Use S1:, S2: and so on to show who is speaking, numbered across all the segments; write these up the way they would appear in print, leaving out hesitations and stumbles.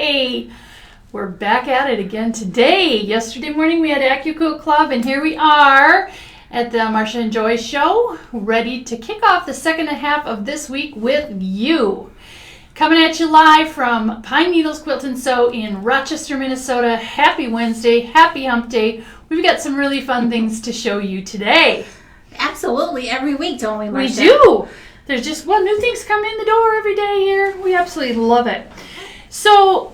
S1: Hey, we're back at it again today. Yesterday morning we had AccuCoat Club, and here we are at the Marcia and Joy show, ready to kick off the second half of this week with you. Coming at you live from Pine Needles Quilt and Sew in Rochester, Minnesota. Happy Wednesday, happy hump day. We've got some really fun things to show you today.
S2: Absolutely, every week, don't we, Marcia?
S1: We do. There's just new things come in the door every day here. We absolutely love it. So,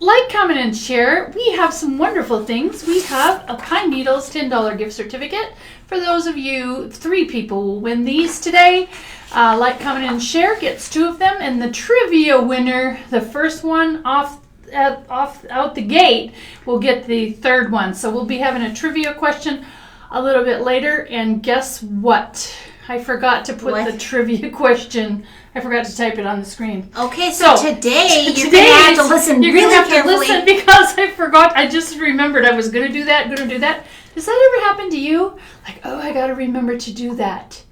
S1: like, comment, and share. We have some wonderful things. We have a Pine Needles $10 gift certificate. For those of you, 3 people will win these today. Like, comment, and share gets 2 of them. And the trivia winner, the first one out the gate, will get the 3rd one. So we'll be having a trivia question a little bit later. And guess what? I forgot to put the trivia question. I forgot to type it on the screen.
S2: Okay, so today you're going to have to listen really carefully.
S1: You're going to have to listen because I forgot. I just remembered I was going to do that, Does that ever happen to you? Like, oh, I got to remember to do that.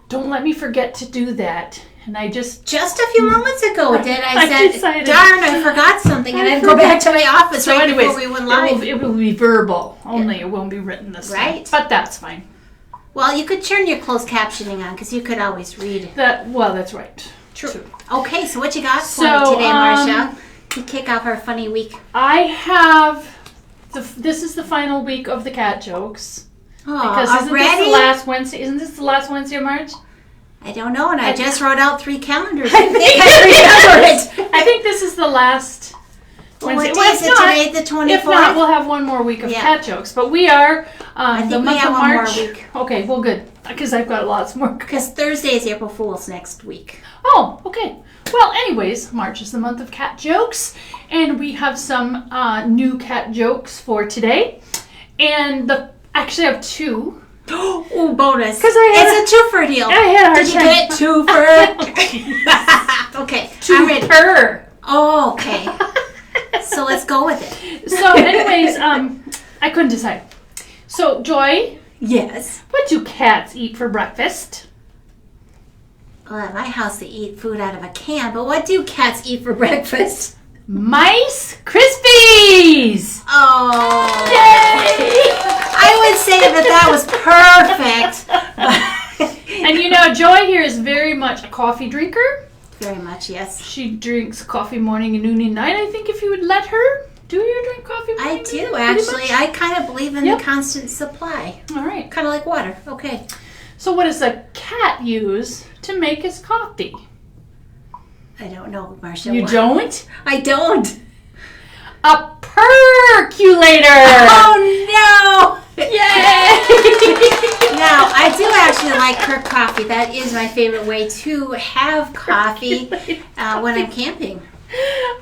S1: Don't let me forget to do that. And I just
S2: a few moments ago I said,
S1: decided,
S2: darn, I forgot something. And I'd go back to my office before we went live.
S1: It will be verbal only. It won't be written this time.
S2: Right.
S1: But that's fine.
S2: Well, you could turn your closed captioning on because you could always read.
S1: That's right.
S2: True. Okay, so what you got for me today, Marcia? To kick off our funny week.
S1: I have, this is the final week of the cat jokes.
S2: Oh,
S1: because isn't this the last Wednesday? Isn't this the last Wednesday of March?
S2: I don't know, and I just wrote out 3 calendars.
S1: I think this is the last Wednesday.
S2: What day is it today? The 24th?
S1: If not, we'll have one more week of cat jokes. But we are the month of March.
S2: One more week.
S1: Okay, well, good. Because I've got lots more.
S2: Because Thursday is April Fool's next week.
S1: Oh, okay. Well, anyways, March is the month of cat jokes. And we have some new cat jokes for today. And actually I have 2.
S2: Oh, bonus.
S1: Because
S2: it's a twofer deal. Did you get it? Twofer? Okay, I'm ready. Oh, okay. So let's go with it.
S1: So anyways, I couldn't decide. So, Joy.
S2: Yes?
S1: What do cats eat for breakfast?
S2: Well, at my house they eat food out of a can, but what do cats eat for breakfast?
S1: Mice Krispies!
S2: Oh.
S1: Yay!
S2: I would say that was perfect.
S1: And Joy here is very much a coffee drinker.
S2: Very much, yes.
S1: She drinks coffee morning and noon and night. I think if you would let her. Do you drink coffee morning?
S2: I do, actually. I kind of believe in the constant supply.
S1: All right.
S2: Kind of like water. Okay.
S1: So what does a cat use to make his coffee?
S2: I don't know, Marcia.
S1: You don't?
S2: I don't.
S1: A percolator!
S2: Oh, no!
S1: Yay!
S2: Now, I do actually like her coffee. That is my favorite way to have coffee when I'm camping.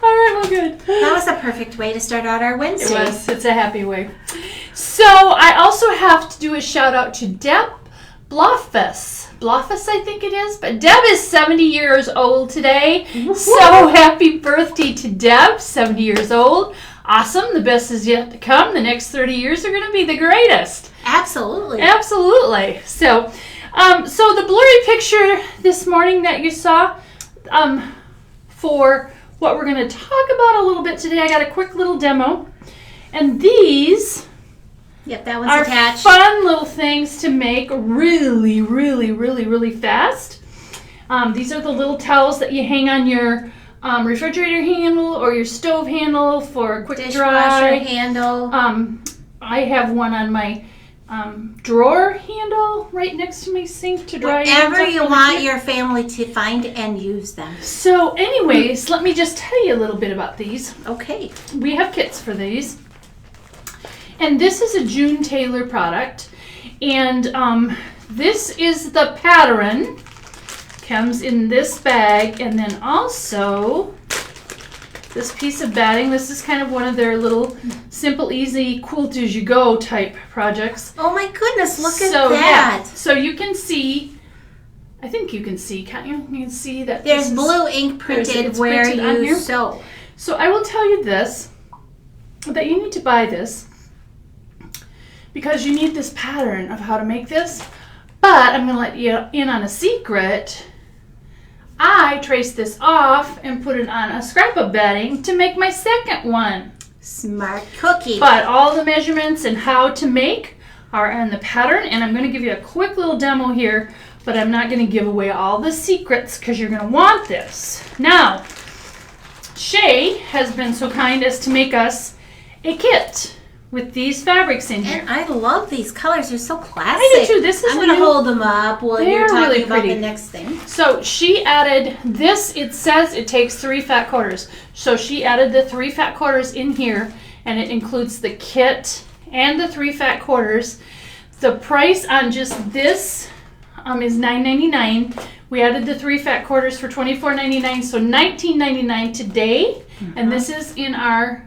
S1: All right, well, good.
S2: That was a perfect way to start out our Wednesday.
S1: It was. It's a happy way. So I also have to do a shout out to Deb Bloffus, I think it is. But Deb is 70 years old today. Woo-hoo. So happy birthday to Deb, 70 years old. Awesome. The best is yet to come. The next 30 years are going to be the greatest.
S2: Absolutely.
S1: Absolutely. So the blurry picture this morning that you saw for what we're going to talk about a little bit today, I got a quick little demo. And these
S2: that one's
S1: are
S2: attached.
S1: Fun little things to make really, really, really, really fast. These are the little towels that you hang on your refrigerator handle or your stove handle for a quick dry.
S2: Dishwasher handle.
S1: I have one on my drawer handle right next to my sink to dry.
S2: Whatever you want your family to find and use them.
S1: So anyways, let me just tell you a little bit about these.
S2: Okay.
S1: We have kits for these. And this is a June Taylor product. And this is the pattern. Comes in this bag. And then also this piece of batting. This is kind of one of their little simple, easy, quilt as you go type projects.
S2: Oh my goodness, look at that.
S1: Yeah. So you can see, I think you can see, can't you? You can see that
S2: there's blue ink printed where you sew.
S1: So I will tell you this, that you need to buy this because you need this pattern of how to make this. But I'm going to let you in on a secret. I traced this off and put it on a scrap of batting to make my second one.
S2: Smart cookie.
S1: But all the measurements and how to make are in the pattern, and I'm going to give you a quick little demo here, but I'm not going to give away all the secrets because you're going to want this. Now, Shay has been so kind as to make us a kit with these fabrics in here.
S2: And I love these colors. They're so classic.
S1: I do too. This is
S2: I'm going to hold them up while you're talking
S1: really
S2: about
S1: pretty.
S2: the next thing.
S1: So she added this. It says it takes 3 fat quarters. So she added the 3 fat quarters in here, and it includes the kit and the 3 fat quarters. The price on just this is $9.99. We added the 3 fat quarters for $24.99, so $19.99 today. And this is in our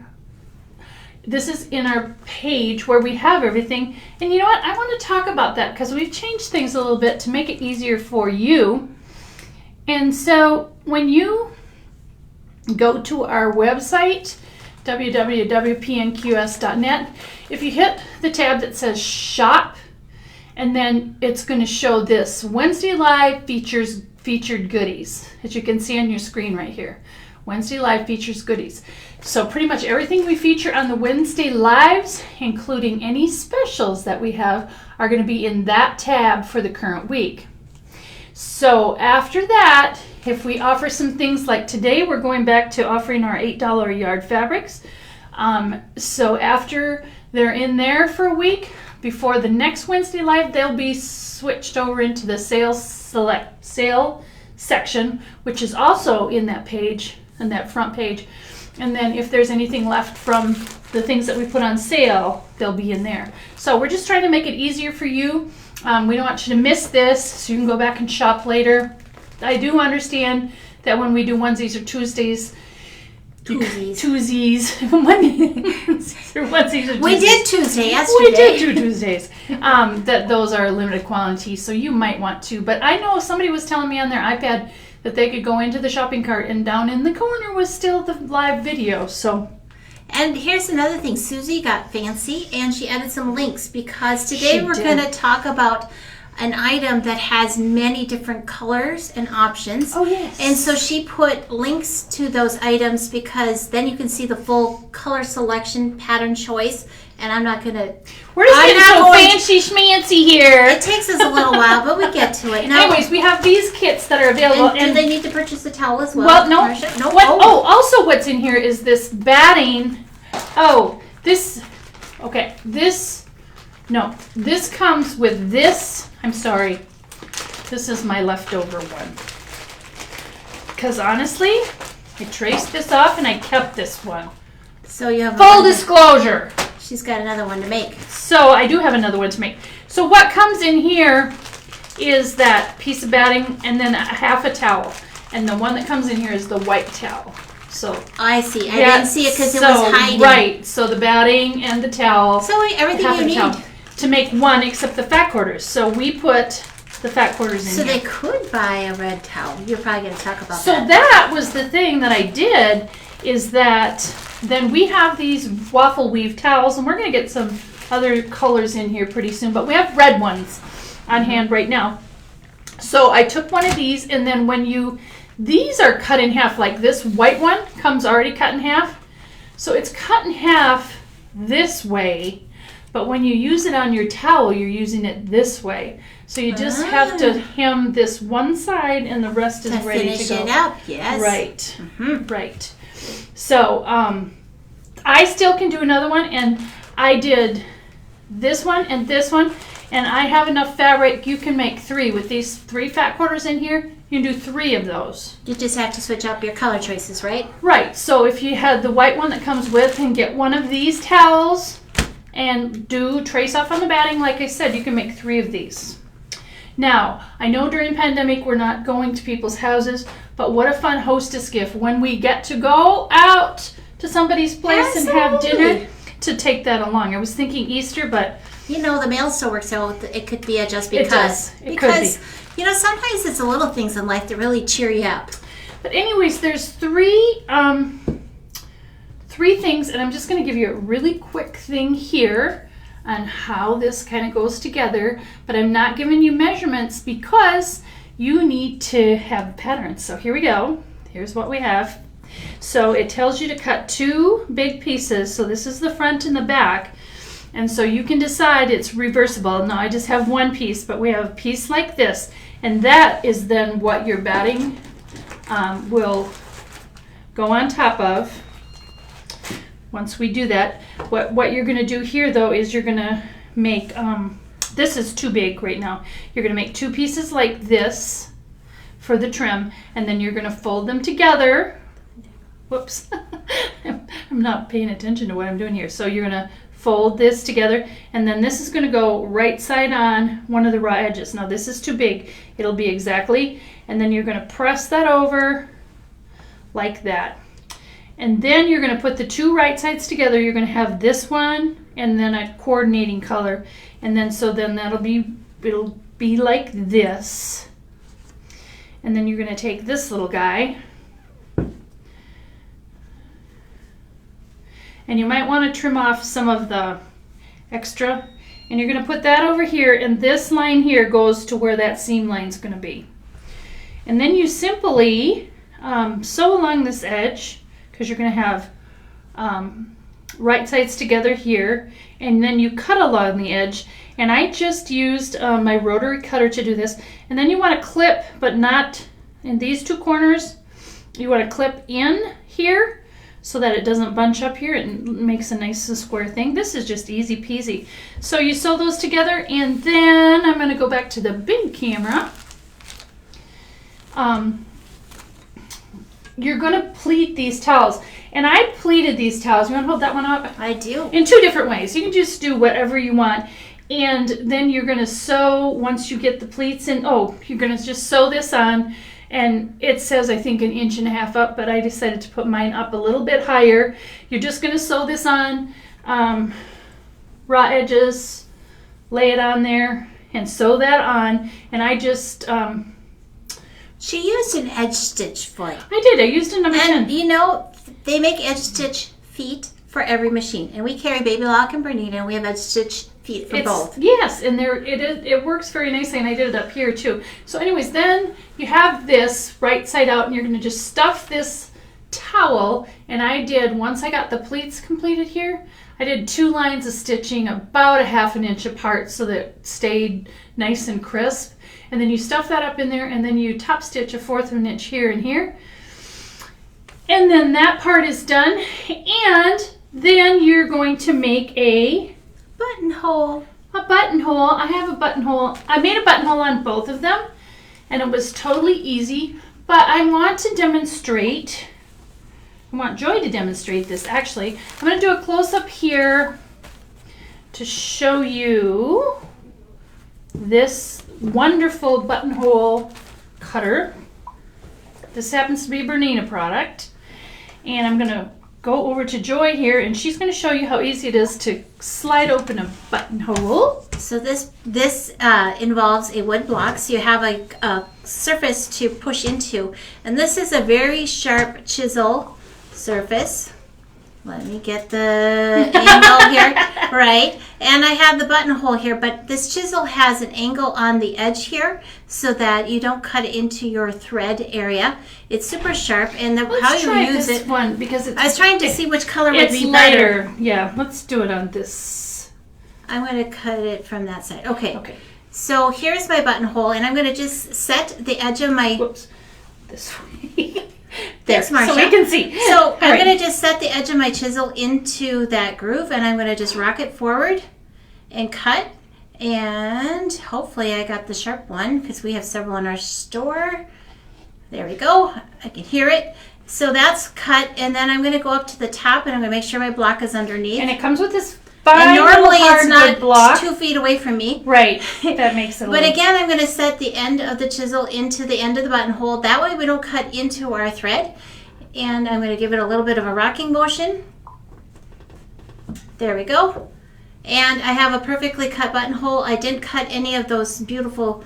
S1: page where we have everything. And you know what? I want to talk about that because we've changed things a little bit to make it easier for you. And so when you go to our website, www.pnqs.net, if you hit the tab that says shop, and then it's going to show this Wednesday Live featured goodies, as you can see on your screen right here. Wednesday Live features goodies. So pretty much everything we feature on the Wednesday Lives, including any specials that we have, are going to be in that tab for the current week. So after that, if we offer some things like today, we're going back to offering our $8 a yard fabrics. So after they're in there for a week, before the next Wednesday Live, they'll be switched over into the sale section, which is also in that page, in that front page. And then if there's anything left from the things that we put on sale, they'll be in there. So we're just trying to make it easier for you. We don't want you to miss this, so you can go back and shop later. I do understand that when we do onesies or Tuesdays, Tuesdays, onesies or Tuesdays.
S2: We did Tuesday yesterday.
S1: We did do Tuesdays. That those are limited quantity, so you might want to. But I know somebody was telling me on their iPad that they could go into the shopping cart and down in the corner was still the live video. So,
S2: and here's another thing. Susie got fancy and she added some links because today we're going to talk about an item that has many different colors and options.
S1: Oh, yes.
S2: And so she put links to those items because then you can see the full color selection, pattern choice. And I'm not going to...
S1: We're just getting so fancy schmancy here.
S2: It takes us a little while, but we get to it. Now,
S1: anyways, we have these kits that are available.
S2: And do they need to purchase the towel as well?
S1: Well, no.
S2: Marcia? No.
S1: Also what's in here is this batting. This comes with this. I'm sorry. This is my leftover one. Because honestly, I traced this off and I kept this one.
S2: So you have
S1: full disclosure.
S2: She's got another one to make.
S1: So I do have another one to make. So what comes in here is that piece of batting and then half a towel. And the one that comes in here is the white towel. So
S2: I see. I didn't see it because it was hiding.
S1: Right. So the batting and the towel.
S2: So everything you need
S1: to make one except the fat quarters. So we put the fat quarters in here.
S2: So they could buy a red towel. You're probably going to talk about that.
S1: So that was the thing that I did, is that then we have these waffle weave towels, and we're going to get some other colors in here pretty soon, but we have red ones on hand right now. So I took one of these, and then these are cut in half, like this white one comes already cut in half. So it's cut in half this way, but when you use it on your towel, you're using it this way. So you just have to hem this one side, and the rest is ready to go.
S2: Finish it up, yes.
S1: Right, right. So I still can do another one, and I did this one and this one, and I have enough fabric. You can make 3 with these 3 fat quarters in here. You can do 3 of those.
S2: You just have to switch up your color choices, right?
S1: Right. So if you had the white one that comes with, and get one of these towels and do trace off on the batting, like I said, you can make 3 of these. Now, I know during pandemic we're not going to people's houses, but what a fun hostess gift when we get to go out to somebody's place and have dinner, to take that along. I was thinking Easter, but...
S2: You know, the mail still works, so it could be a just because.
S1: It does. It could be.
S2: You know, sometimes it's the little things in life that really cheer you up.
S1: But anyways, there's 3 things, and I'm just going to give you a really quick thing here on how this kind of goes together, but I'm not giving you measurements because you need to have patterns. So here we go. Here's what we have. So it tells you to cut 2 big pieces. So this is the front and the back. And so you can decide it's reversible. Now I just have 1 piece, but we have a piece like this. And that is then what your batting will go on top of. Once we do that, what you're going to do here though is you're going to make, this is too big right now. You're going to make 2 pieces like this for the trim, and then you're going to fold them together. Whoops. I'm not paying attention to what I'm doing here. So you're going to fold this together, and then this is going to go right side on one of the raw edges. Now this is too big. It'll be exactly, and then you're going to press that over like that. And then you're going to put the 2 right sides together. You're going to have this one and then a coordinating color. And then it'll be like this. And then you're going to take this little guy. And you might want to trim off some of the extra. And you're going to put that over here, and this line here goes to where that seam line is going to be. And then you simply sew along this edge, because you're going to have right sides together here, and then you cut along the edge. And I just used my rotary cutter to do this. And then you want to clip, but not in these 2 corners. You want to clip in here so that it doesn't bunch up here. It makes a nice square thing. This is just easy peasy. So you sew those together, and then I'm going to go back to the big camera. You're going to pleat these towels. And I pleated these towels. You want to hold that one up?
S2: I do.
S1: In 2 different ways. You can just do whatever you want. And then you're going to sew, once you get the pleats in, you're going to just sew this on. And it says, I think, 1.5 inches up, but I decided to put mine up a little bit higher. You're just going to sew this on, raw edges, lay it on there, and sew that on. And I just...
S2: she used an edge stitch foot.
S1: I did. I used a number 10.
S2: And you know, they make edge stitch feet for every machine. And we carry Baby Lock and Bernita, and we have edge stitch feet for both.
S1: Yes, and it works very nicely, and I did it up here too. So anyways, then you have this right side out, and you're going to just stuff this towel. And I did, once I got the pleats completed here, I did 2 lines of stitching about 1/2 inch apart so that it stayed nice and crisp. And then you stuff that up in there, and then you top stitch 1/4 inch here and here. And then that part is done. And then you're going to make a
S2: buttonhole.
S1: A buttonhole. I have a buttonhole. I made a buttonhole on both of them, and it was totally easy. But I want to demonstrate, I want Joy to demonstrate this actually. I'm going to do a close-up here to show you this wonderful buttonhole cutter. This happens to be a Bernina product. And I'm going to go over to Joy here, and she's going to show you how easy it is to slide open a buttonhole.
S2: So this involves a wood block, so you have a surface to push into. And this is a very sharp chisel surface. Let me get the angle here. Right. And I have the buttonhole here, but this chisel has an angle on the edge here so that you don't cut it into your thread area. It's super sharp, and how you use it.
S1: One because it's,
S2: I was trying to see which color would be
S1: lighter.
S2: better.
S1: Yeah, let's do it on this.
S2: I'm going to cut it from that side. Okay.
S1: Okay.
S2: So here's my buttonhole, and I'm going to just set the edge of my.
S1: Whoops. This way.
S2: Thanks, Marcia.
S1: So we can see.
S2: So I'm going to just set the edge of my chisel into that groove, and I'm going to just rock it forward and cut. And hopefully I got the sharp one because we have several in our store. There we go. I can hear it. So that's cut, and then I'm going to go up to the top, and I'm going to make sure my block is underneath.
S1: And it comes with this
S2: and normally it's not
S1: block.
S2: 2 feet away from me.
S1: Right. That makes it
S2: But again, I'm going to set the end of the chisel into the end of the buttonhole. That way we don't cut into our thread. And I'm going to give it a little bit of a rocking motion. There we go. And I have a perfectly cut buttonhole. I didn't cut any of those beautiful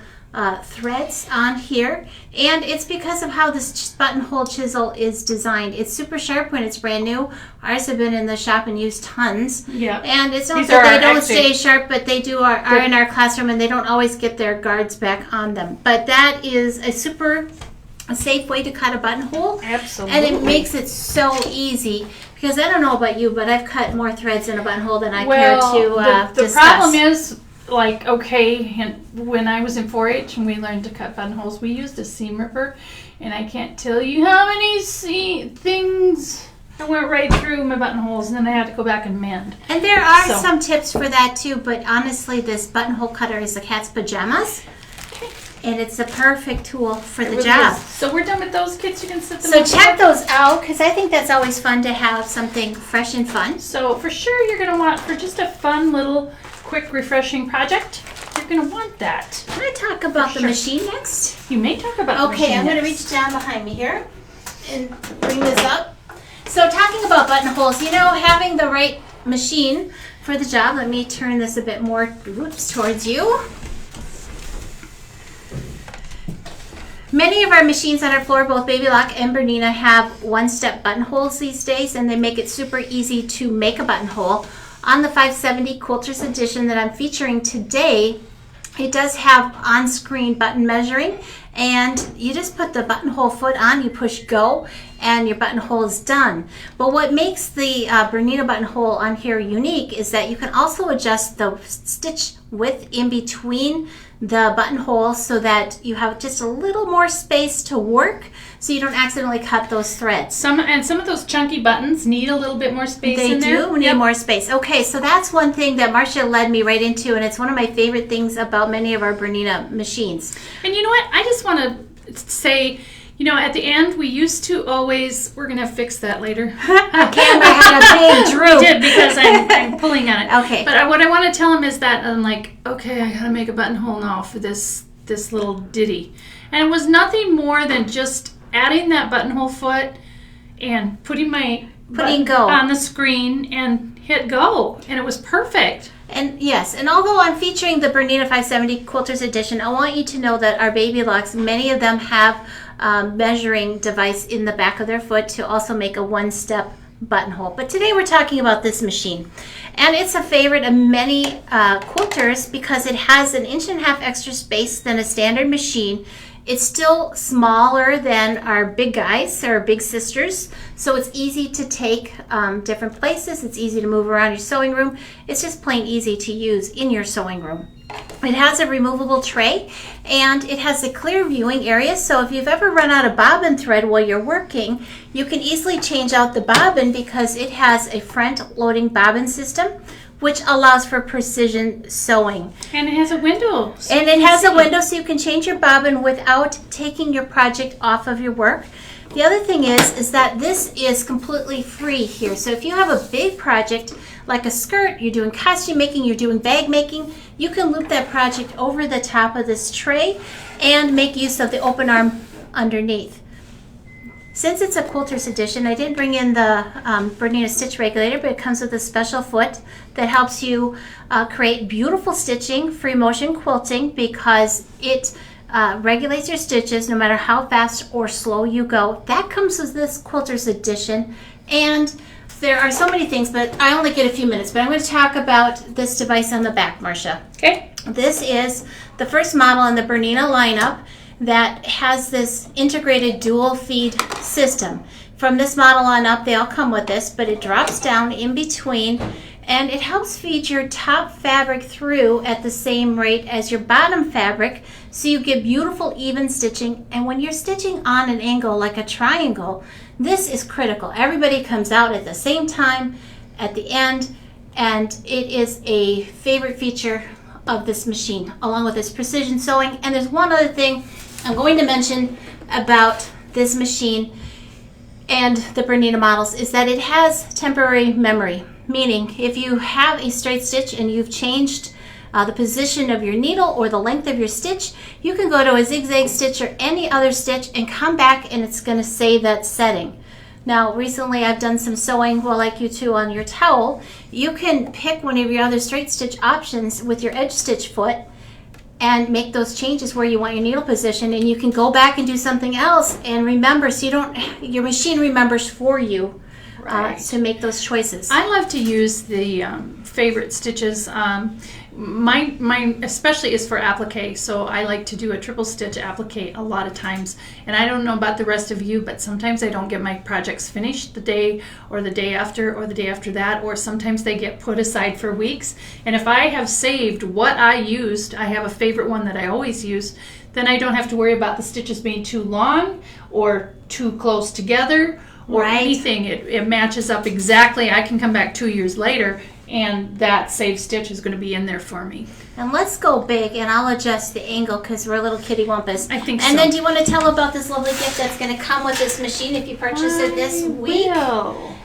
S2: threads on here, and it's because of how this buttonhole chisel is designed. It's super sharp when it's brand new. Ours have been in the shop and used tons.
S1: Yeah.
S2: And it's not that they don't stay sharp, but they do are in our classroom, and they don't always get their guards back on them. But that is a super safe way to cut a buttonhole.
S1: Absolutely.
S2: And it makes it so easy. Because I don't know about you, but I've cut more threads in a buttonhole than I care to
S1: the problem is, like, okay, and when I was in 4-H and we learned to cut buttonholes, we used a seam ripper, and I can't tell you how many things I went right through my buttonholes, and then I had to go back and mend.
S2: And there are some tips for that too, but honestly, this buttonhole cutter is a cat's pajamas. And it's a perfect tool for the job.
S1: So we're done with those, kids. You can sit them.
S2: So check those out, because I think that's always fun to have something fresh and fun.
S1: So for sure, you're going to want, for just a fun little quick refreshing project, you're going to want that.
S2: Can I talk about the machine next?
S1: You may talk about the machine
S2: Okay, I'm going to reach down behind me here and bring this up. So talking about buttonholes, you know, having the right machine for the job. Let me turn this a bit more towards you. Many of our machines on our floor, both Baby Lock and Bernina, have one-step buttonholes these days, and they make it super easy to make a buttonhole. On the 570 Quilters Edition that I'm featuring today, it does have on-screen button measuring, and you just put the buttonhole foot on, you push go, and your buttonhole is done. But what makes the Bernina buttonhole on here unique is that you can also adjust the stitch width in between the buttonhole so that you have just a little more space to work, so you don't accidentally cut those threads.
S1: Some of those chunky buttons need a little bit more space in there.
S2: They do need more space. Okay, so that's one thing that Marcia led me right into, and it's one of my favorite things about many of our Bernina machines.
S1: And you know what? I just want to say, you know, at the end, we used to always, we're going to fix that later.
S2: Camera had a big droop.
S1: We did, because I'm pulling on it.
S2: Okay.
S1: But what I want to tell him is that I'm like, okay, I got to make a buttonhole now for this little ditty. And it was nothing more than just adding that buttonhole foot and putting my
S2: go
S1: on the screen and hit go. And it was perfect.
S2: And yes, and although I'm featuring the Bernina 570 Quilters Edition, I want you to know that our Baby Locks, many of them have measuring device in the back of their foot to also make a one-step buttonhole. But today we're talking about this machine, and it's a favorite of many quilters because it has 1.5 inches extra space than a standard machine. It's still smaller than our big guys, our big sisters, so it's easy to take different places. It's easy to move around your sewing room. It's just plain easy to use in your sewing room. It has a removable tray, and it has a clear viewing area, so if you've ever run out of bobbin thread while you're working, you can easily change out the bobbin because it has a front-loading bobbin system, which allows for precision sewing.
S1: And it has a window.
S2: And it has a window so you can change your bobbin without taking your project off of your work. The other thing is that this is completely free here. So if you have a big project like a skirt, you're doing costume making, you're doing bag making, you can loop that project over the top of this tray and make use of the open arm underneath. Since it's a Quilters Edition, I didn't bring in the Bernina Stitch Regulator, but it comes with a special foot that helps you create beautiful stitching, free motion quilting, because it regulates your stitches no matter how fast or slow you go. That comes with this Quilters Edition, and there are so many things, but I only get a few minutes. But I'm going to talk about this device on the back, Marcia.
S1: Okay.
S2: This is the first model in the Bernina lineup that has this integrated dual feed system. From this model on up, they all come with this, but it drops down in between, and it helps feed your top fabric through at the same rate as your bottom fabric, so you get beautiful even stitching. And when you're stitching on an angle like a triangle, this is critical. Everybody comes out at the same time at the end, and it is a favorite feature of this machine, along with this precision sewing. And there's one other thing I'm going to mention about this machine and the Bernina models, is that it has temporary memory, meaning if you have a straight stitch and you've changed the position of your needle or the length of your stitch, you can go to a zigzag stitch or any other stitch and come back, and it's going to save that setting. Now, recently I've done some sewing, well, like you two, on your towel. You can pick one of your other straight stitch options with your edge stitch foot and make those changes where you want your needle position, and you can go back and do something else and remember, so you don't, your machine remembers for you.
S1: Right.
S2: To make those choices.
S1: I love to use the favorite stitches. Mine especially is for applique, so I like to do a triple stitch applique a lot of times. And I don't know about the rest of you, but sometimes I don't get my projects finished the day or the day after or the day after that, or sometimes they get put aside for weeks. And if I have saved what I used, I have a favorite one that I always use, then I don't have to worry about the stitches being too long or too close together or anything. It matches up exactly. I can come back 2 years later and that saved stitch is going to be in there for me.
S2: And let's go big, and I'll adjust the angle because we're little kitty wumpus.
S1: I think so.
S2: And then do you want to tell about this lovely gift that's going to come with this machine if you purchase it this week?
S1: Will.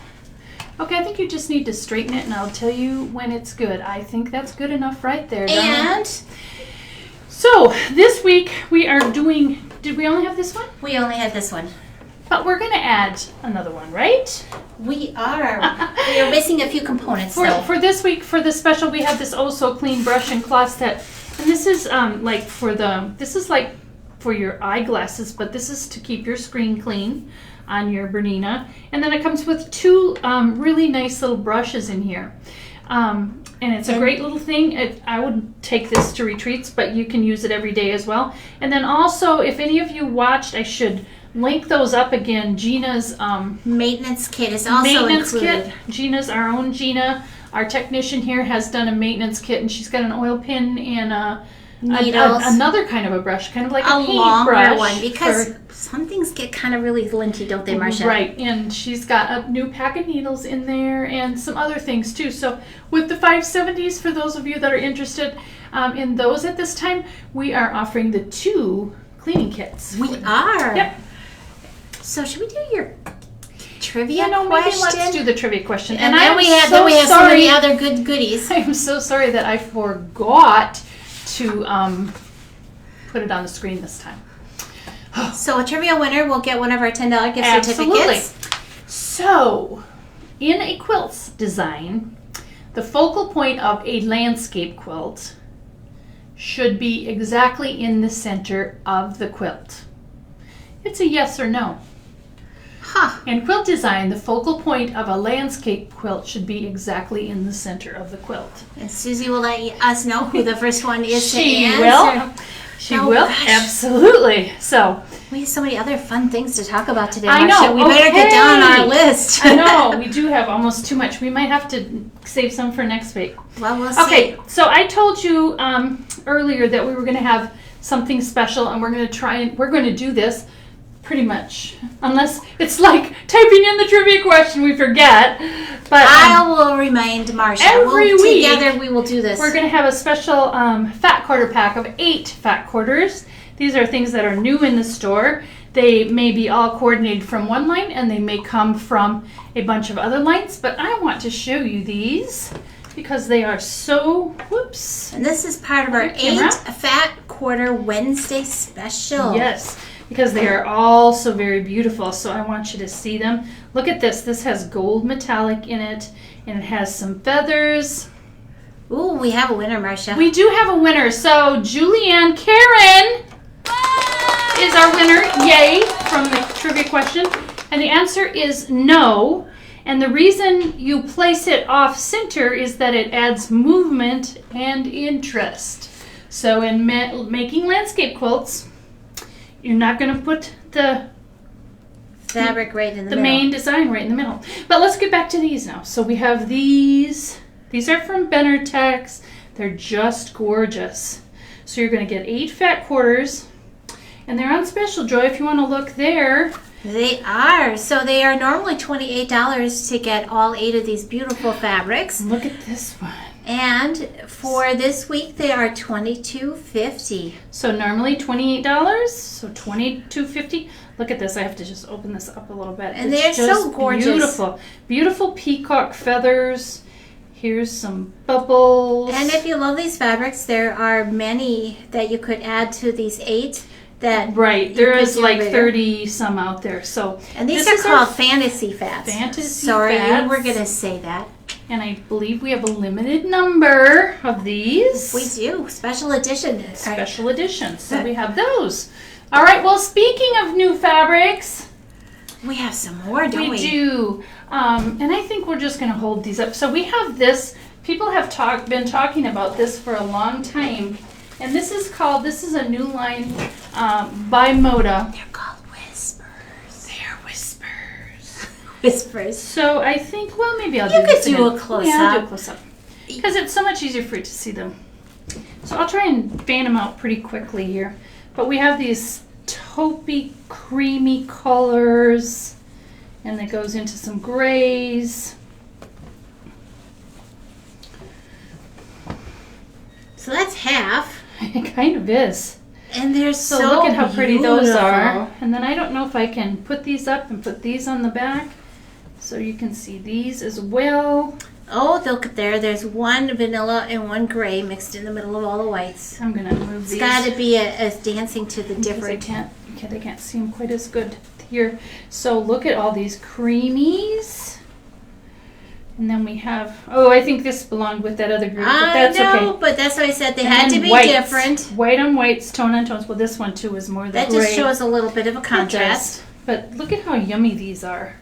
S1: Okay, I think you just need to straighten it and I'll tell you when it's good. I think that's good enough right there, Donna.
S2: And
S1: so this week we are doing, did we only have this one?
S2: we only had this one.
S1: But we're going to add another one, right?
S2: We are. We are missing a few components though.
S1: For this week, for the special, we have this Oh So Clean brush and cloth set. And this is like for your eyeglasses, but this is to keep your screen clean on your Bernina. And then it comes with two really nice little brushes in here. And it's a great little thing. I would take this to retreats, but you can use it every day as well. And then also, if any of you watched, I should link those up again. Gina's
S2: maintenance kit is also included.
S1: Kit. Gina's, our own Gina, our technician here, has done a maintenance kit, and she's got an oil pin and
S2: needles.
S1: Another kind of a brush, kind of like a
S2: longer
S1: paintbrush
S2: one, because some things get kind of really linty, don't they, Marcia?
S1: Right, and she's got a new pack of needles in there and some other things too. So with the 570s, for those of you that are interested in those at this time, we are offering the 2 cleaning kits.
S2: We are.
S1: Yep.
S2: So should we do your trivia
S1: maybe
S2: question?
S1: let's do the trivia question.
S2: And then we have so many other good goodies.
S1: I am so sorry that I forgot to put it on the screen this time.
S2: So a trivia winner will get one of our $10 gift certificates.
S1: So, in a quilt design, the focal point of a landscape quilt should be exactly in the center of the quilt. It's a yes or no.
S2: Huh.
S1: In quilt design, the focal point of a landscape quilt should be exactly in the center of the quilt.
S2: And Susie will let us know who the first one is to
S1: answer.
S2: will.
S1: She will, absolutely. So
S2: we have so many other fun things to talk about today,
S1: I
S2: Marcia.
S1: know.
S2: We better get down on our list.
S1: I know. We do have almost too much. We might have to save some for next week.
S2: Well, we'll see.
S1: Okay, so I told you earlier that we were going to have something special, and we're going to do this pretty much, unless it's like typing in the trivia question we forget. But
S2: I will remind Marcia.
S1: Every week
S2: together we will do this.
S1: We're going to have a special fat quarter pack of 8 fat quarters. These are things that are new in the store. They may be all coordinated from one line, and they may come from a bunch of other lines, but I want to show you these because they are so, whoops.
S2: And this is part of our 8 fat quarter Wednesday special.
S1: Yes, because they are all so very beautiful, so I want you to see them. Look at this. This has gold metallic in it, and it has some feathers.
S2: Ooh, we have a winner, Marcia.
S1: We do have a winner. So Julianne Karen is our winner. Yay, from the trivia question. And the answer is no. And the reason you place it off center is that it adds movement and interest. So in making landscape quilts, you're not going to put the
S2: fabric right in the middle.
S1: main design right in the middle. But let's get back to these now. So we have these. These are from Benartex. They're just gorgeous. So you're going to get 8 fat quarters. And they're on special, Joy, if you want to look there.
S2: They are. So they are normally $28 to get all 8 of these beautiful fabrics.
S1: Look at this one.
S2: And for this week, they are $22.50.
S1: So normally $28, so $22.50. Look at this. I have to just open this up a little bit.
S2: And they're so gorgeous.
S1: Beautiful. Beautiful peacock feathers. Here's some bubbles.
S2: And if you love these fabrics, there are many that you could add to these 8. That
S1: right, there is like 30 some out there. So
S2: and these are called fantasy fats.
S1: Fantasy
S2: Sorry,
S1: fats.
S2: you were gonna say that.
S1: And I believe we have a limited number of these.
S2: We do. Special edition.
S1: Special editions. So we have those. All right. Well, speaking of new fabrics,
S2: we have some more, don't we?
S1: We do. And I think we're just going to hold these up. So we have this. People have been talking about this for a long time. And this is a new line by Moda.
S2: They're called Whispers.
S1: They're Whispers.
S2: Whispers.
S1: So I think, well, maybe I'll do this again.
S2: You could do a close-up.
S1: Yeah, I'll do a close-up. Because it's so much easier for you to see them. So I'll try and fan them out pretty quickly here. But we have these taupey, creamy colors. And it goes into some grays.
S2: So that's half.
S1: It kind of is.
S2: And they're so
S1: look at how pretty those are.
S2: beautiful.
S1: And then I don't know if I can put these up and put these on the back. So you can see these as well.
S2: Oh, look there. There's one vanilla and one gray mixed in the middle of all the whites.
S1: I'm going to move these.
S2: It's got to be a dancing to the different.
S1: They can't see them quite as good here. So look at all these creamies. And then we have, I think this belonged with that other group, but that's okay.
S2: But that's why I said they
S1: And
S2: had to be
S1: whites.
S2: different.
S1: White on whites, tone on tones. Well, this one too is more the
S2: That
S1: gray.
S2: just shows a little bit of a contrast.
S1: But look at how yummy these are.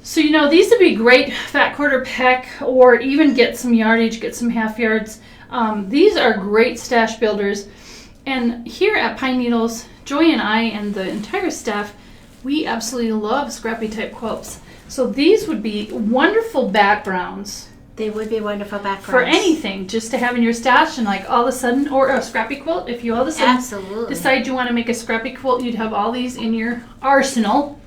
S1: So, these would be great fat quarter peck, or even get some yardage, get some half yards. These are great stash builders. And here at Pine Needles, Joy and I and the entire staff, we absolutely love scrappy type quilts. So these would be wonderful backgrounds.
S2: They would be wonderful backgrounds.
S1: For anything, just to have in your stash and like all of a sudden, or a scrappy quilt, if you all of a sudden decide you want to make a scrappy quilt, you'd have all these in your arsenal.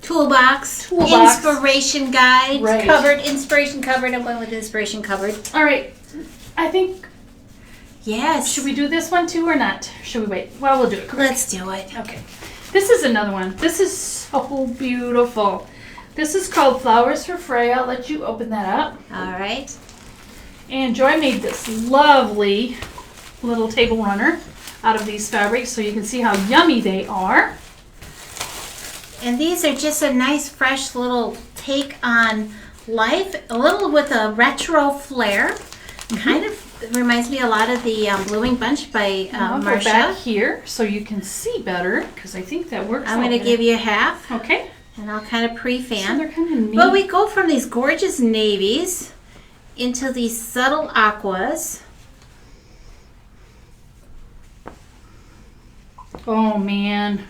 S2: Toolbox. Inspiration guide.
S1: Right.
S2: Covered. Inspiration covered. I went with inspiration covered.
S1: All right. I think,
S2: yes.
S1: should we do this one too or not? Should we wait? Well, we'll do it quick.
S2: Let's do it.
S1: Okay. This is another one. This is so beautiful. This is called Flowers for Frey. I'll let you open that up.
S2: All right.
S1: And Joy made this lovely little table runner out of these fabrics so you can see how yummy they are.
S2: And these are just a nice, fresh little take on life, a little with a retro flair. Kind of reminds me a lot of the Blooming Bunch by Marcia.
S1: Go back here so you can see better because I think that works.
S2: I'm going to give you half.
S1: Okay.
S2: And I'll kind of pre-fan.
S1: So they're kind of neat.
S2: But we go from these gorgeous navies into these subtle aquas.
S1: Oh, man.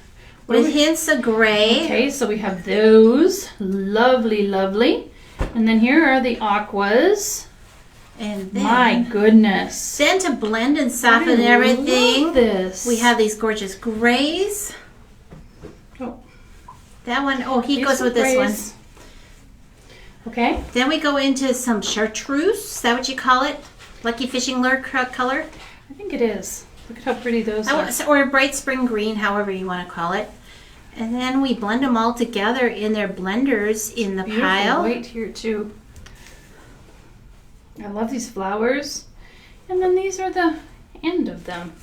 S2: With hints of gray.
S1: Okay, so we have those. Lovely, lovely. And then here are the aquas.
S2: And then,
S1: my goodness.
S2: Then to blend and soften everything,
S1: love this.
S2: we have these gorgeous grays.
S1: Oh.
S2: That one, he goes with this one.
S1: Okay.
S2: Then we go into some chartreuse. Is that what you call it? Lucky fishing lure color?
S1: I think it is. Look at how pretty those are.
S2: Or bright spring green, however you want to call it. And then we blend them all together in their blenders in the pile.
S1: White here too. I love these flowers. And then these are the end of them.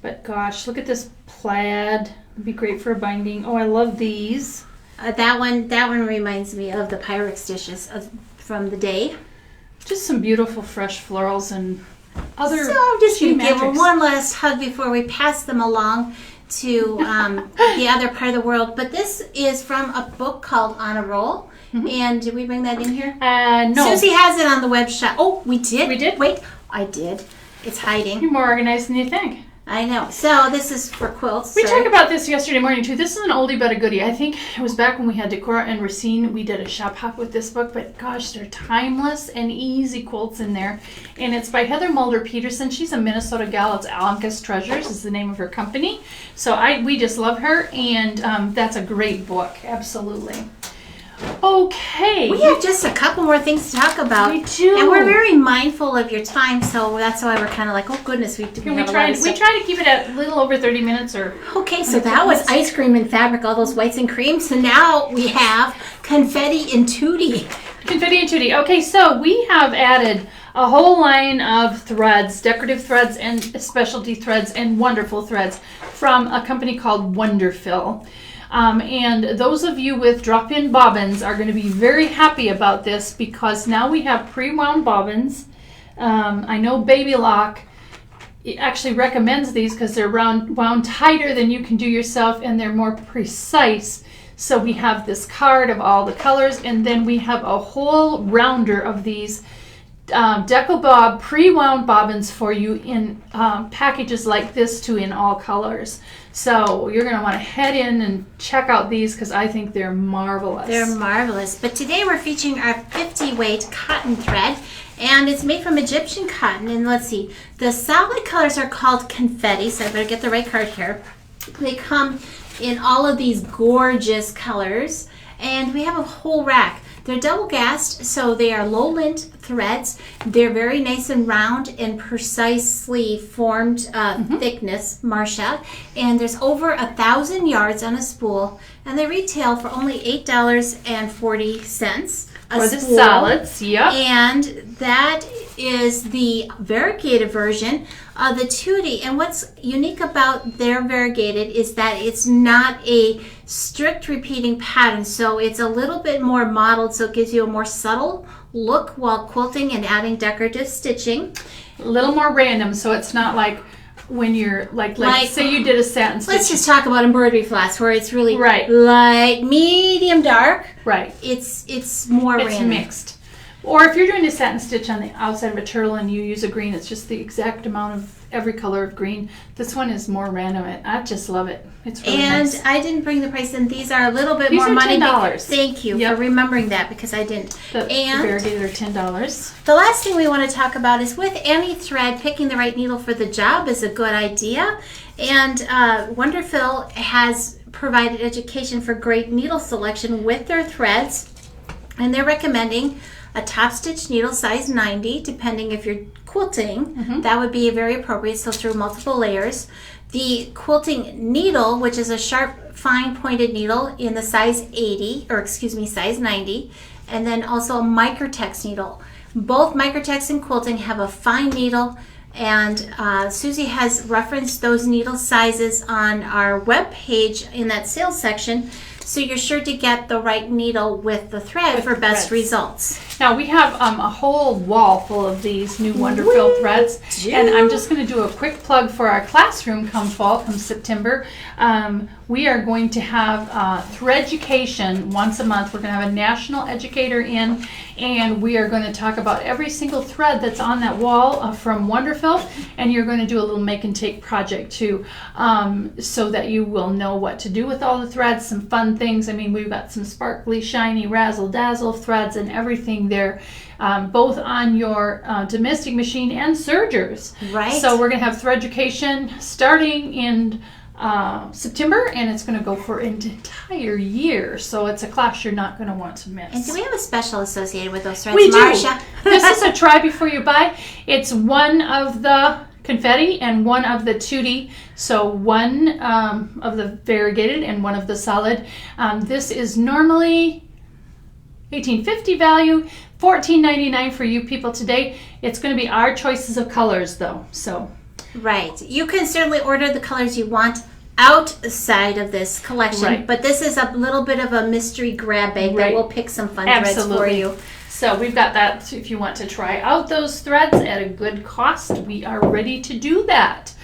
S1: But gosh, look at this plaid. It'd be great for a binding. Oh, I love these.
S2: That one reminds me of the Pyrex dishes from the day.
S1: Just some beautiful fresh florals and other.
S2: So I'm just going to give them
S1: magics.
S2: one last hug before we pass them along to the other part of the world. But this is from a book called On a Roll. Mm-hmm. And did we bring that in here?
S1: No.
S2: Susie has it on the web shop. Oh, we did?
S1: We did?
S2: Wait, I did. It's hiding.
S1: You're more organized than you think.
S2: I know. So this is for quilts.
S1: We talked about this yesterday morning too. This is an oldie but a goodie. I think it was back when we had Decora and Racine. We did a shop hop with this book, but gosh, they're timeless and easy quilts in there. And it's by Heather Mulder Peterson. She's a Minnesota gal. It's Alka's Treasures is the name of her company. So we just love her, and that's a great book. Absolutely. Okay.
S2: We have just a couple more things to talk about.
S1: We do.
S2: And we're very mindful of your time, so that's why we're kind of like, oh goodness, we try
S1: to keep it at a little over 30 minutes or.
S2: Okay, so that was ice cream and fabric, all those whites and creams. So now we have confetti and tutti.
S1: Confetti and tutti. Okay, so we have added a whole line of threads, decorative threads and specialty threads and wonderful threads from a company called Wonderfill. And those of you with drop-in bobbins are going to be very happy about this because now we have pre-wound bobbins. I know Baby Lock actually recommends these because they're wound tighter than you can do yourself and they're more precise. So we have this card of all the colors, and then we have a whole rounder of these Deco Bob pre-wound bobbins for you in packages like this too, in all colors. So you're going to want to head in and check out these because I think they're marvelous.
S2: They're marvelous. But today we're featuring our 50 weight cotton thread, and it's made from Egyptian cotton. And let's see, the solid colors are called confetti, so I better get the right card here. They come in all of these gorgeous colors, and we have a whole rack. They're double gassed, so they are low lint threads. They're very nice and round and precisely formed thickness, Marcia. And there's over 1,000 yards on a spool, and they retail for only $8.40
S1: for the solids. Yep.
S2: And that is the variegated version of the Tootie. And what's unique about their variegated is that it's not a strict repeating pattern, so it's a little bit more modeled, so it gives you a more subtle look while quilting and adding decorative stitching.
S1: A little more random, so it's not like when you're like say you did a satin stitch.
S2: Let's just talk about embroidery flats where it's really
S1: right,
S2: light, medium, dark.
S1: Right.
S2: It's more random. It's
S1: mixed. Or if you're doing a satin stitch on the outside of a turtle and you use a green, it's just the exact amount of every color of green. This one is more random. I just love it. It's really nice.
S2: And I didn't bring the price in. These are a little bit more money.
S1: These are $10.
S2: Thank you for remembering that because I didn't.
S1: The variegated are $10.
S2: The last thing we want to talk about is with any thread, picking the right needle for the job is a good idea. And Wonderful has provided education for great needle selection with their threads. And they're recommending a top stitch needle size 90, depending if you're quilting. That would be very appropriate, so through multiple layers. The quilting needle, which is a sharp, fine pointed needle in the size 80, or excuse me, size 90, and then also a microtex needle. Both microtex and quilting have a fine needle, and Susie has referenced those needle sizes on our web page in that sales section. So you're sure to get the right needle with the thread for best results.
S1: Now we have a whole wall full of these new Wonderful threads, and I'm just going to do a quick plug for our classroom come fall, come September. We are going to have Threaducation once a month. We're going to have a national educator in, and we are going to talk about every single thread that's on that wall from Wonderful, and you're going to do a little make and take project too, so that you will know what to do with all the threads, some fun things. I mean, we've got some sparkly, shiny, razzle-dazzle threads and everything there, both on your domestic machine and sergers.
S2: Right.
S1: So we're going to have Threaducation starting in September, and it's going to go for an entire year. So it's a class you're not going to want to miss.
S2: And do we have a special associated with those threads,
S1: we
S2: Marcia?
S1: Do. This is a try before you buy. It's one of the confetti and one of the Tootie. So one of the variegated and one of the solid. This is normally $18.50 value, $14.99 for you people today. It's going to be our choices of colors though. So
S2: right. You can certainly order the colors you want outside of this collection, but this is a little bit of a mystery grab bag that will pick some fun threads for you.
S1: So we've got that if you want to try out those threads at a good cost. We are ready to do that.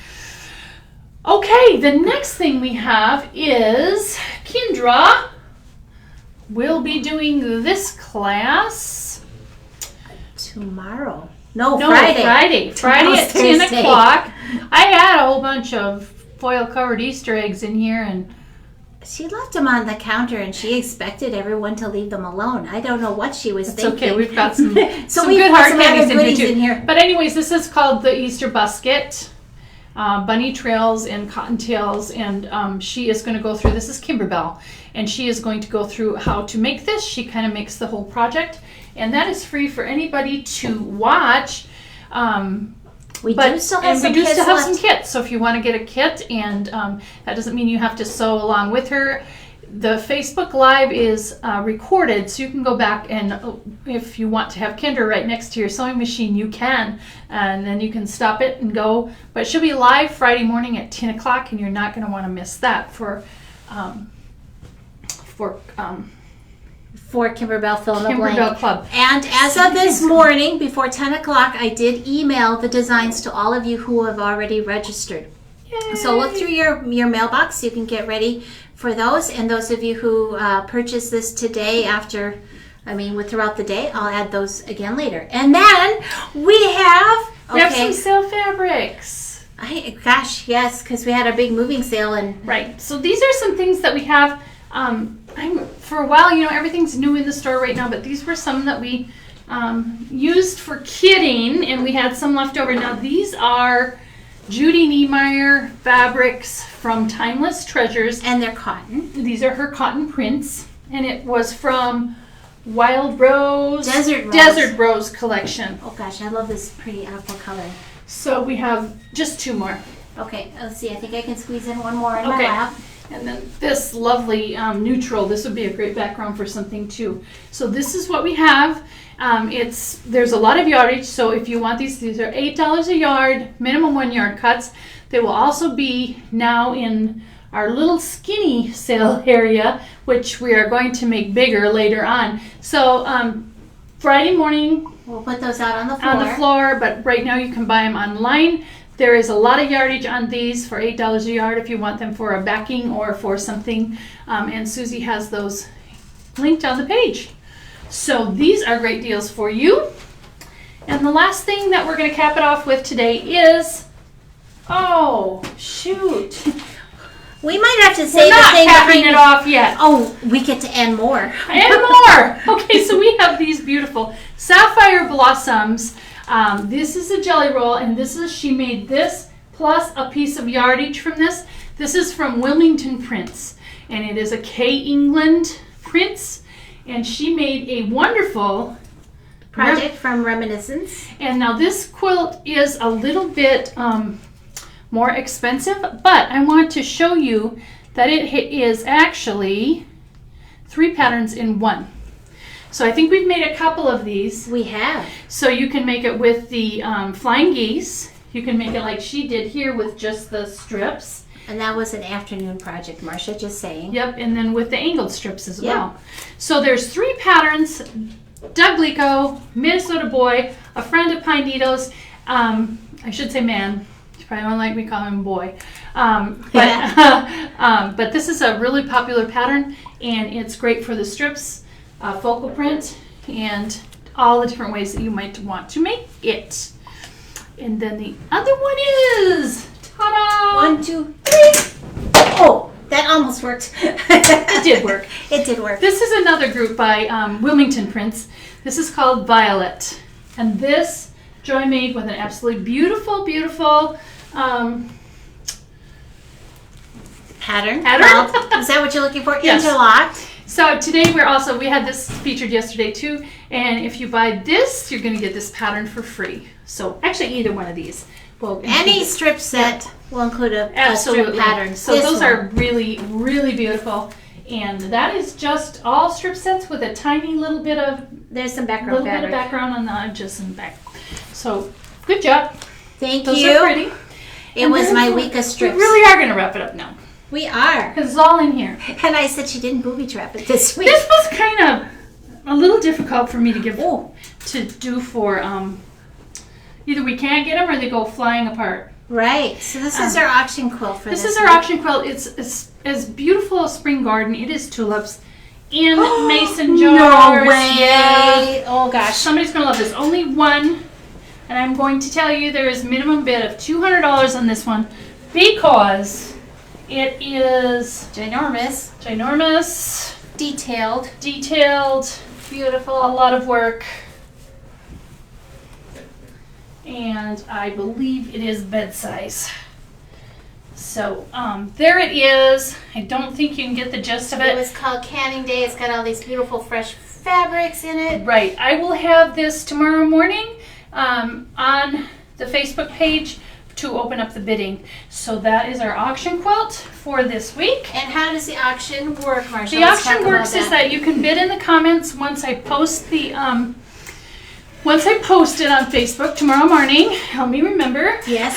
S1: Okay, the next thing we have is Kendra will be doing this class
S2: tomorrow.
S1: Friday at 10 o'clock. I had a whole bunch of foil covered Easter eggs in here, and
S2: she left them on the counter, and she expected everyone to leave them alone. I don't know what she was thinking.
S1: It's okay. We've got some,
S2: some
S1: good hard candies
S2: in here too.
S1: But anyways, this is called the Easter Busket. Bunny Trails and Cottontails, and she is going to go through, this is Kimberbell, and she is going to go through how to make this. She kind of makes the whole project, and that is free for anybody to watch.
S2: We do still have some
S1: kits, so if you want to get a kit, and that doesn't mean you have to sew along with her. The Facebook Live is recorded, so you can go back and if you want to have Kendra right next to your sewing machine, you can. And then you can stop it and go. But she'll be live Friday morning at 10 o'clock, and you're not going to want to miss that for for
S2: Kimberbell Fill in the Blank.
S1: Kimberbell Club.
S2: And as of this morning, before 10 o'clock, I did email the designs to all of you who have already registered.
S1: Yay.
S2: So look through your mailbox. You can get ready for those. And those of you who purchased this today throughout the day, I'll add those again later. And then we have
S1: some sale fabrics.
S2: Gosh, yes, because we had a big moving sale. And
S1: right. So these are some things that we have. For a while, everything's new in the store right now, but these were some that we used for kidding, and we had some left over. Now, these are Judy Niemeyer fabrics from Timeless Treasures.
S2: And they're cotton.
S1: These are her cotton prints, and it was from Wild Rose.
S2: Desert
S1: Rose collection.
S2: Oh, gosh, I love this pretty aqua color.
S1: So we have just 2 more.
S2: Okay, let's see. I think I can squeeze in one more in my lap.
S1: And then this lovely neutral. This would be a great background for something too. So this is what we have. There's a lot of yardage. So if you want these are $8 a yard, minimum 1 yard cuts. They will also be now in our little skinny sale area, which we are going to make bigger later on. So Friday morning,
S2: we'll put those out on the
S1: floor. But right now you can buy them online. There is a lot of yardage on these for $8 a yard if you want them for a backing or for something. And Susie has those linked on the page. So these are great deals for you. And the last thing that we're going to cap it off with today is, oh, shoot.
S2: We might have to say
S1: we're not capping it off yet.
S2: Oh, we get to add more.
S1: And more. Okay, so we have these beautiful Sapphire Blossoms. This is a jelly roll, and she made this plus a piece of yardage from this. This is from Wilmington Prints, and it is a K. England Prints, and she made a wonderful
S2: project from Reminiscence.
S1: And now this quilt is a little bit more expensive, but I want to show you that it is actually 3 patterns in 1. So I think we've made a couple of these.
S2: We have.
S1: So you can make it with the flying geese. You can make it like she did here with just the strips.
S2: And that was an afternoon project, Marcia, just saying.
S1: Yep, and then with the angled strips as well. So there's 3 patterns. Doug Lico, Minnesota boy, a friend of Pine Needles. I should say man. You probably won't like me calling him boy. But this is a really popular pattern, and it's great for the strips. Focal print, and all the different ways that you might want to make it. And then the other one is, ta-da!
S2: 1, 2, 3. Oh, that almost worked.
S1: It did work.
S2: It did work.
S1: This is another group by Wilmington Prints. This is called Violet. And this Joy made with an absolutely beautiful, beautiful
S2: pattern.
S1: Pattern?
S2: Is that what you're looking for?
S1: Yes.
S2: Interlocked.
S1: So today we had this featured yesterday too, and if you buy this, you're going to get this pattern for free. So actually either one of these.
S2: Any strip set will include a strip pattern.
S1: So those are really, really beautiful. And that is just all strip sets with a tiny little bit of
S2: bit of background
S1: on the edges and back. So good job.
S2: Thank
S1: those
S2: you.
S1: Are pretty.
S2: It was my week of strips.
S1: We really are going to wrap it up now.
S2: We are.
S1: Because it's all in here.
S2: And I said she didn't booby trap it this week.
S1: This was kind of a little difficult for me to do for either we can't get them or they go flying apart.
S2: Right. So this is our auction quilt for
S1: this is our auction quilt. It's as beautiful as spring garden. It is tulips in mason jars.
S2: No way.
S1: Yeah.
S2: Oh gosh.
S1: Somebody's going to love this. Only one. And I'm going to tell you there is minimum bid of $200 on this one because it is
S2: ginormous.
S1: Detailed.
S2: Beautiful.
S1: A lot of work. And I believe it is bed size. So there it is. I don't think you can get the gist of it.
S2: It was called Canning Day. It's got all these beautiful fresh fabrics in it.
S1: Right. I will have this tomorrow morning on the Facebook page to open up the bidding. So that is our auction quilt for this week.
S2: And how does the auction work, Marcia?
S1: The auction works is that you can bid in the comments once I post the once I post it on Facebook tomorrow morning. Help me remember.
S2: Yes.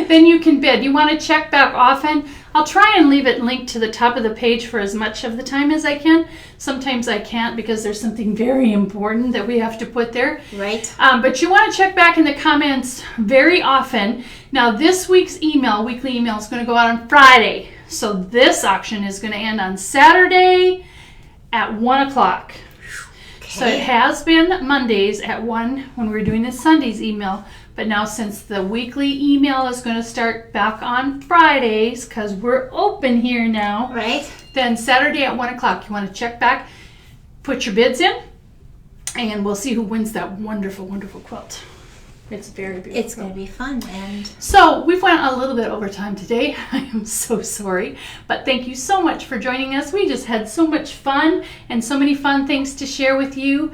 S1: Then you can bid. You want to check back often. I'll try and leave it linked to the top of the page for as much of the time as I can. Sometimes I can't because there's something very important that we have to put there.
S2: Right.
S1: But you want to check back in the comments very often. Now, this week's weekly email, is going to go out on Friday. So this auction is going to end on Saturday at 1 o'clock. So it has been Mondays at 1 when we're doing the Sundays email. But now since the weekly email is going to start back on Fridays, because we're open here now,
S2: Right.
S1: then Saturday at 1 o'clock, you want to check back, put your bids in, and we'll see who wins that wonderful, wonderful quilt. It's very beautiful.
S2: It's going to be fun. And
S1: So we've went a little bit over time today. I am so sorry. But thank you so much for joining us. We just had so much fun and so many fun things to share with you.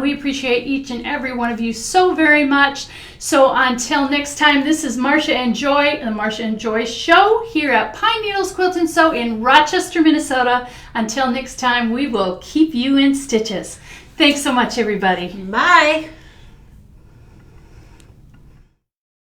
S1: We appreciate each and every one of you so very much. So until next time, this is Marcia and Joy, the Marcia and Joy Show here at Pine Needles Quilt and Sew in Rochester, Minnesota. Until next time, we will keep you in stitches. Thanks so much, everybody.
S2: bye.